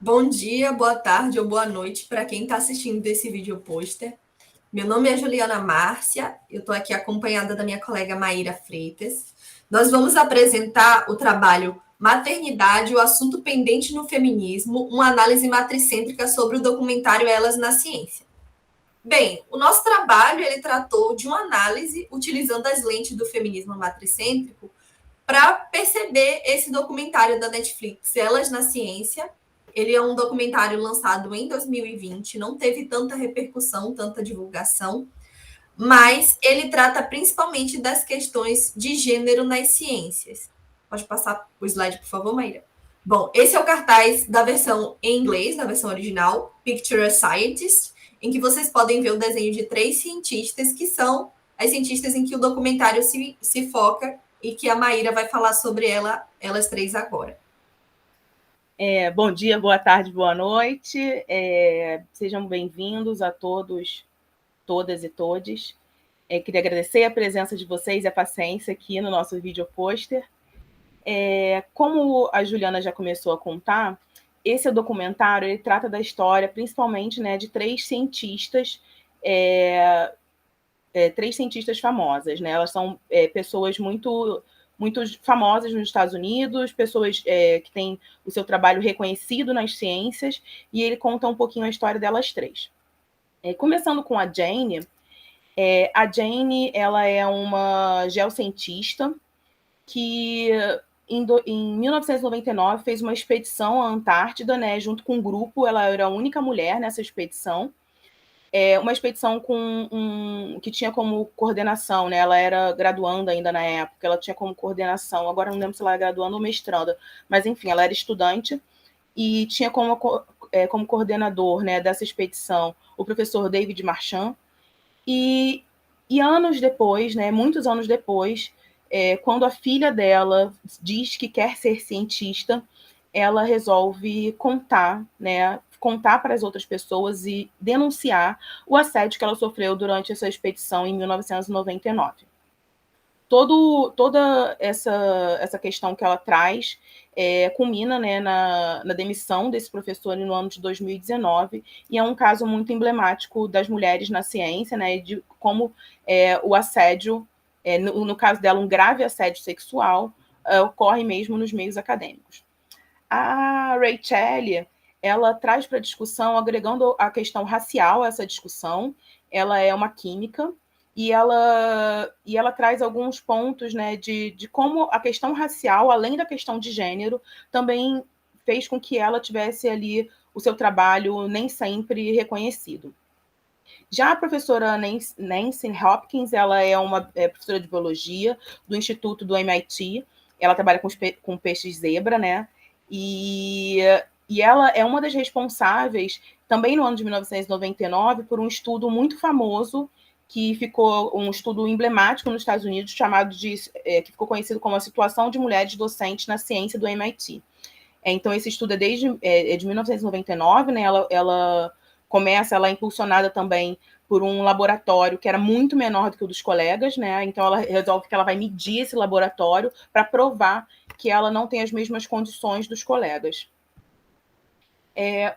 Bom dia, boa tarde ou boa noite para quem está assistindo desse vídeo pôster. Meu nome é Juliana Márcia, eu estou aqui acompanhada da minha colega Maíra Freitas. Nós vamos apresentar o trabalho Maternidade, o assunto pendente no feminismo, uma análise matricêntrica sobre o documentário Elas na Ciência. Bem, o nosso trabalho ele tratou de uma análise utilizando as lentes do feminismo matricêntrico para perceber esse documentário da Netflix, Elas na Ciência. Ele é um documentário lançado em 2020, não teve tanta repercussão, tanta divulgação, mas ele trata principalmente das questões de gênero nas ciências. Pode passar o slide, por favor, Maíra? Bom, esse é o cartaz da versão em inglês, da versão original, Picture a Scientist, em que vocês podem ver o desenho de 3 cientistas, que são as cientistas em que o documentário se foca e que a Maíra vai falar sobre elas 3 agora. Bom dia, boa tarde, boa noite. Sejam bem-vindos a todos, todas e todes. Queria agradecer a presença de vocês e a paciência aqui no nosso vídeo pôster. Como a Juliana já começou a contar, esse documentário ele trata da história, principalmente, né, de 3 cientistas, 3 cientistas famosas, né? Elas são pessoas muito famosas nos Estados Unidos, pessoas que têm o seu trabalho reconhecido nas ciências, e ele conta um pouquinho a história delas 3. Começando com a Jane, ela é uma geocientista que em 1999 fez uma expedição à Antártida, né, junto com um grupo. Ela era a única mulher nessa expedição. Uma expedição que tinha como coordenação, né? Ela era graduanda ainda na época, ela tinha como coordenação, agora não lembro se ela era graduanda ou mestranda, mas enfim, ela era estudante e tinha como coordenador, né, dessa expedição o professor David Marchand. E anos depois, né, muitos anos depois, quando a filha dela diz que quer ser cientista, ela resolve contar para as outras pessoas e denunciar o assédio que ela sofreu durante essa expedição em 1999. Toda essa questão que ela traz culmina, né, na demissão desse professor no ano de 2019, e é um caso muito emblemático das mulheres na ciência, né, de como o assédio, no caso dela, um grave assédio sexual, ocorre mesmo nos meios acadêmicos. A Rachel, ela traz para a discussão, agregando a questão racial a essa discussão. Ela é uma química e ela traz alguns pontos, né, de como a questão racial, além da questão de gênero, também fez com que ela tivesse ali o seu trabalho nem sempre reconhecido. Já a professora Nancy Hopkins, ela é uma professora de biologia do Instituto do MIT. Ela trabalha com peixes zebra, né? E ela é uma das responsáveis, também no ano de 1999, por um estudo muito famoso, que ficou um estudo emblemático nos Estados Unidos, que ficou conhecido como a situação de mulheres docentes na ciência do MIT. Então, esse estudo é de 1999, né? Ela é impulsionada também por um laboratório que era muito menor do que o dos colegas, né? Então, ela resolve que ela vai medir esse laboratório para provar que ela não tem as mesmas condições dos colegas.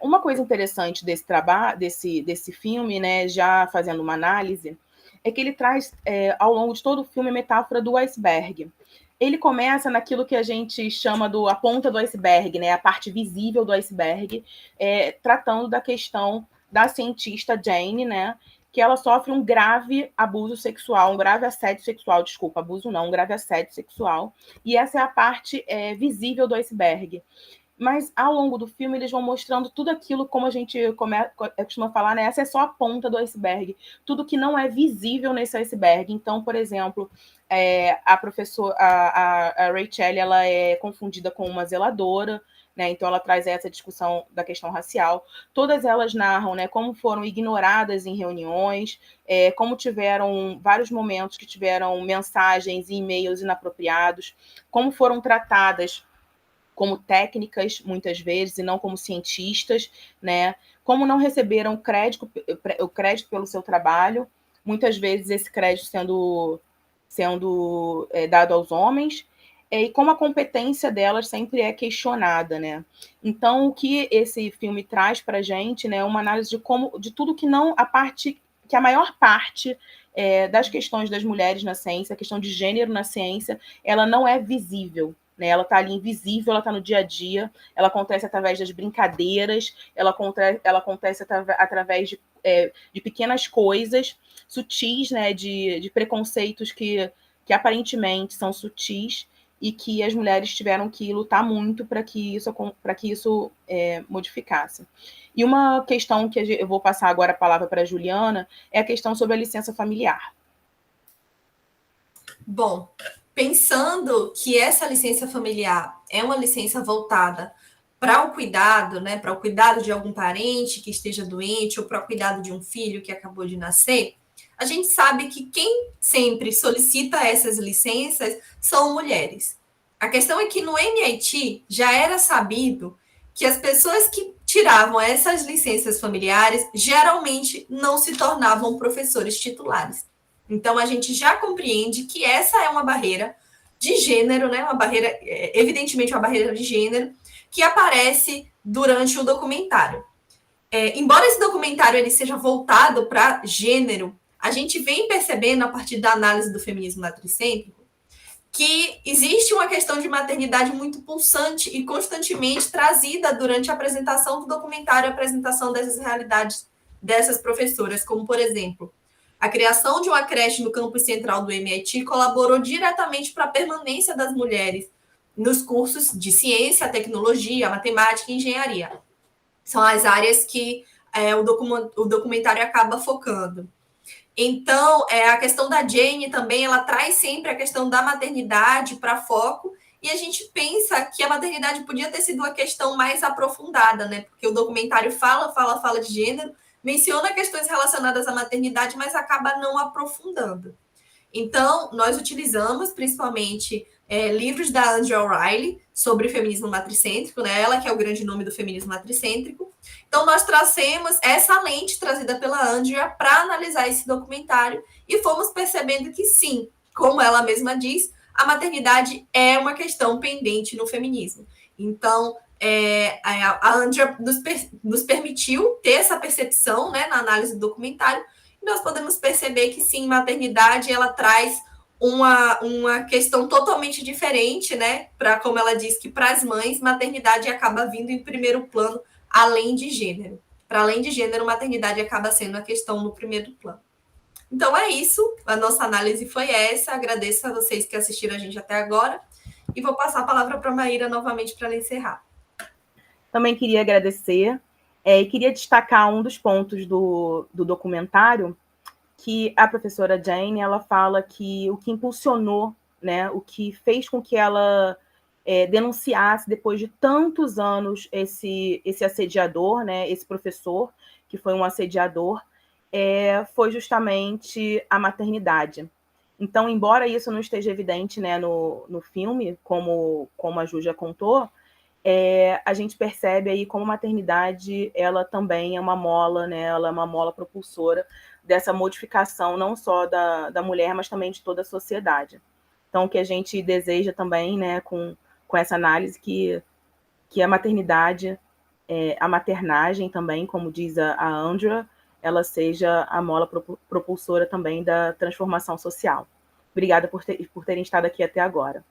Uma coisa interessante desse trabalho, desse filme, né, já fazendo uma análise, é que ele traz, ao longo de todo o filme, a metáfora do iceberg. Ele começa naquilo que a gente chama a ponta do iceberg, né, a parte visível do iceberg, tratando da questão da cientista Jane, né, que ela sofre um grave abuso sexual, um grave assédio sexual, desculpa, abuso não, um grave assédio sexual, e essa é a parte visível do iceberg. Mas ao longo do filme eles vão mostrando tudo aquilo, como a gente costuma falar, né? Essa é só a ponta do iceberg, tudo que não é visível nesse iceberg. Então, por exemplo, a Rachel, ela é confundida com uma zeladora, né? Então ela traz essa discussão da questão racial. Todas elas narram, né, como foram ignoradas em reuniões, como tiveram vários momentos que tiveram mensagens e e-mails inapropriados, como foram tratadas como técnicas, muitas vezes, e não como cientistas, né? Como não receberam o crédito pelo seu trabalho, muitas vezes esse crédito sendo dado aos homens. e como a competência delas sempre é questionada, né? Então, o que esse filme traz para a gente, né, é uma análise de tudo que não que a maior parte das questões das mulheres na ciência, a questão de gênero na ciência, ela não é visível, né? Ela está ali invisível, ela está no dia a dia, ela acontece através das brincadeiras, ela acontece através de pequenas coisas sutis, né, de preconceitos que aparentemente são sutis e que as mulheres tiveram que lutar muito para que isso modificasse. E uma questão que eu vou passar agora a palavra para a Juliana é a questão sobre a licença familiar. Bom, pensando que essa licença familiar é uma licença voltada para o cuidado, né, para o cuidado de algum parente que esteja doente ou para o cuidado de um filho que acabou de nascer, a gente sabe que quem sempre solicita essas licenças são mulheres. A questão é que no MIT já era sabido que as pessoas que tiravam essas licenças familiares geralmente não se tornavam professores titulares. Então a gente já compreende que essa é uma barreira de gênero, né? Uma barreira, evidentemente, uma barreira de gênero que aparece durante o documentário. Embora esse documentário ele seja voltado para gênero, a gente vem percebendo, a partir da análise do feminismo matricêntrico, que existe uma questão de maternidade muito pulsante e constantemente trazida durante a apresentação do documentário, a apresentação dessas realidades dessas professoras, como, por exemplo, a criação de uma creche no campus central do MIT colaborou diretamente para a permanência das mulheres nos cursos de ciência, tecnologia, matemática e engenharia. São as áreas que o documentário acaba focando. Então, a questão da Jane também, ela traz sempre a questão da maternidade para foco, e a gente pensa que a maternidade podia ter sido uma questão mais aprofundada, né? Porque o documentário fala de gênero, menciona questões relacionadas à maternidade, mas acaba não aprofundando. Então, nós utilizamos principalmente livros da Andrea O'Reilly sobre feminismo matricêntrico, né? Ela que é o grande nome do feminismo matricêntrico. Então, nós trouxemos essa lente trazida pela Andrea para analisar esse documentário e fomos percebendo que sim, como ela mesma diz, a maternidade é uma questão pendente no feminismo. Então, a Andrea nos permitiu ter essa percepção, né, na análise do documentário, e nós podemos perceber que sim, maternidade ela traz uma questão totalmente diferente, né? Para, como ela diz, que para as mães, maternidade acaba vindo em primeiro plano, além de gênero. Para além de gênero, maternidade acaba sendo a questão no primeiro plano. Então é isso, a nossa análise foi essa. Agradeço a vocês que assistiram a gente até agora e vou passar a palavra para a Maíra novamente para ela encerrar. Também queria agradecer e queria destacar um dos pontos do documentário, que a professora Jane, ela fala que o que impulsionou, né, o que fez com que ela denunciasse, depois de tantos anos, esse assediador, né, esse professor, que foi um assediador, foi justamente a maternidade. Então, embora isso não esteja evidente, né, no filme, como a Ju já contou, a gente percebe aí como a maternidade ela também é uma mola, né, ela é uma mola propulsora dessa modificação não só da mulher, mas também de toda a sociedade. Então, o que a gente deseja também, né, com essa análise, que a maternidade, a maternagem também, como diz a Andrea, ela seja a mola propulsora também da transformação social. Obrigada por terem estado aqui até agora.